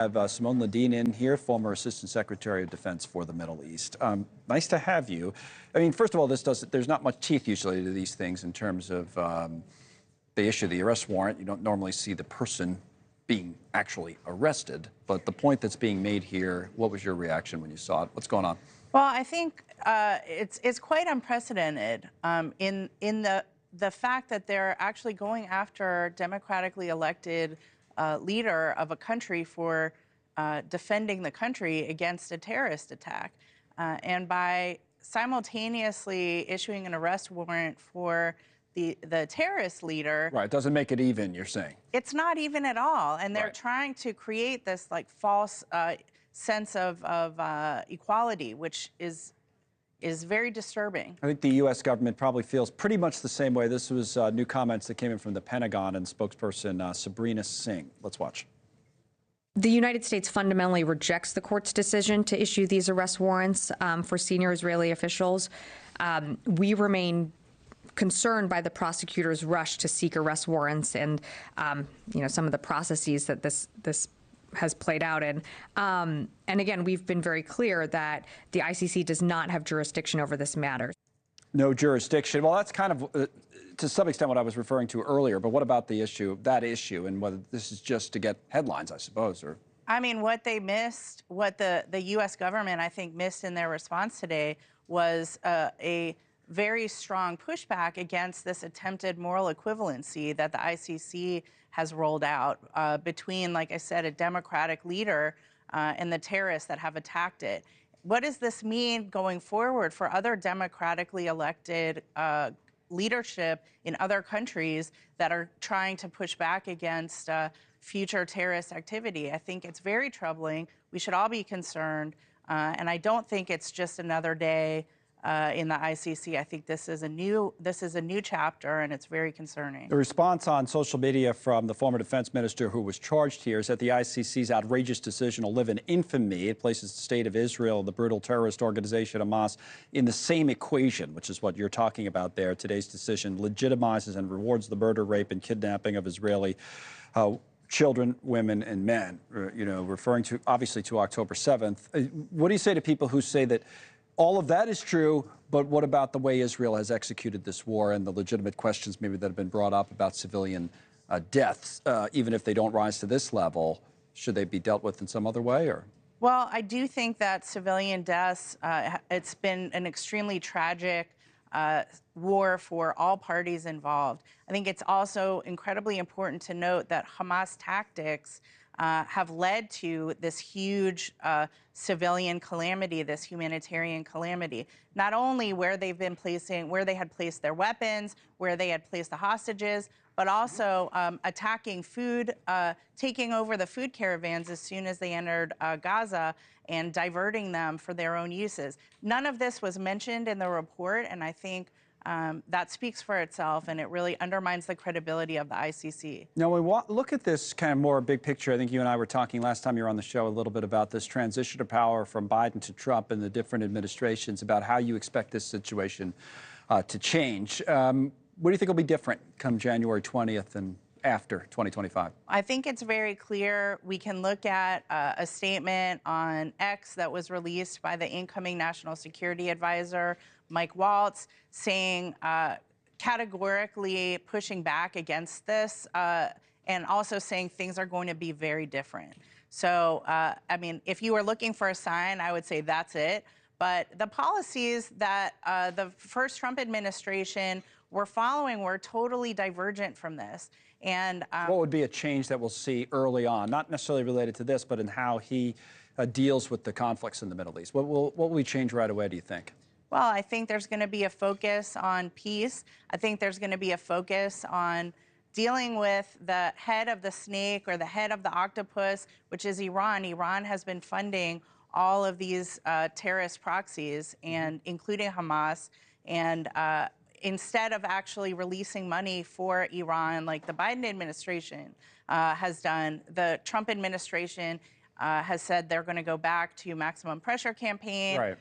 Have Simone Ledeen in here, former Assistant Secretary of Defense for the Middle East. Nice to have you. I mean, first of all, there's not much teeth usually to these things in terms of they issue the arrest warrant. You don't normally see the person being actually arrested. But the point that's being made here, what was your reaction when you saw it? What's going on? Well, I think it's quite unprecedented in the fact that they're actually going after democratically elected leader of a country for defending the country against a terrorist attack. And by simultaneously issuing an arrest warrant for the terrorist leader. Right, it doesn't make it even, you're saying. It's not even at all. And they're Right. trying to create this like false sense of equality, which is very disturbing. I think the U.S. government probably feels pretty much the same way. This was new comments that came in from the Pentagon and spokesperson Sabrina Singh. Let's watch. The United States fundamentally rejects the court's decision to issue these arrest warrants for senior Israeli officials. We remain concerned by the prosecutor's rush to seek arrest warrants and, some of the processes that this has played out in. And again, we've been very clear that the ICC does not have jurisdiction over this matter. No jurisdiction. Well, that's kind of, to some extent, what I was referring to earlier. But what about that issue, and whether this is just to get headlines, I suppose, or? I mean, what they missed, what the U.S. government, I think, missed in their response today was a very strong pushback against this attempted moral equivalency that the ICC has rolled out between, like I said, a democratic leader and the terrorists that have attacked it. What does this mean going forward for other democratically elected leadership in other countries that are trying to push back against future terrorist activity? I think it's very troubling. We should all be concerned. And I don't think it's just another day in the ICC. I think this is a new chapter, and it's very concerning. The response on social media from the former defense minister who was charged here is that the ICC's outrageous decision will live in infamy. It places the state of Israel, the brutal terrorist organization Hamas, in the same equation, which is what you're talking about there. Today's decision legitimizes and rewards the murder, rape, and kidnapping of Israeli children, women, and men, referring to, obviously, to October 7th. What do you say to people who say that all of that is true, but what about the way Israel has executed this war and the legitimate questions maybe that have been brought up about civilian deaths, even if they don't rise to this level? Should they be dealt with in some other way, or? Well, I do think that civilian deaths, it's been an extremely tragic war for all parties involved. I think it's also incredibly important to note that Hamas tactics have led to this huge civilian calamity, this humanitarian calamity. Not only where they had placed their weapons, where they had placed the hostages, but also attacking food, taking over the food caravans as soon as they entered Gaza and diverting them for their own uses. None of this was mentioned in the report, and I think that speaks for itself, and it really undermines the credibility of the ICC. Now, we look at this kind of more big picture. I think you and I were talking last time you were on the show a little bit about this transition to power from Biden to Trump and the different administrations, about how you expect this situation to change. What do you think will be different come January 20th and after 2025? I think it's very clear. We can look at a statement on X that was released by the incoming National Security Advisor, Mike Waltz, saying categorically pushing back against this and also saying things are going to be very different. So, I mean, if you were looking for a sign, I would say that's it. But the policies that the first Trump administration were following were totally divergent from this. And what would be a change that we'll see early on, not necessarily related to this, but in how he deals with the conflicts in the Middle East? What will we change right away, do you think? Well, I think there's going to be a focus on peace. I think there's going to be a focus on dealing with the head of the snake or the head of the octopus, which is Iran. Iran has been funding all of these terrorist proxies, and including Hamas. And instead of actually releasing money for Iran, like the Biden administration has done, the Trump administration has said they're going to go back to maximum pressure campaign. Right.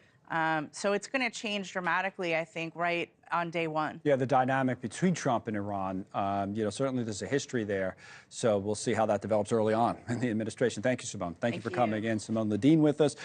So it's going to change dramatically, I think, right on day one. Yeah, the dynamic between Trump and Iran, certainly there's a history there. So we'll see how that develops early on in the administration. Thank you, Simone. Thank you for coming in. Simone Ledeen with us.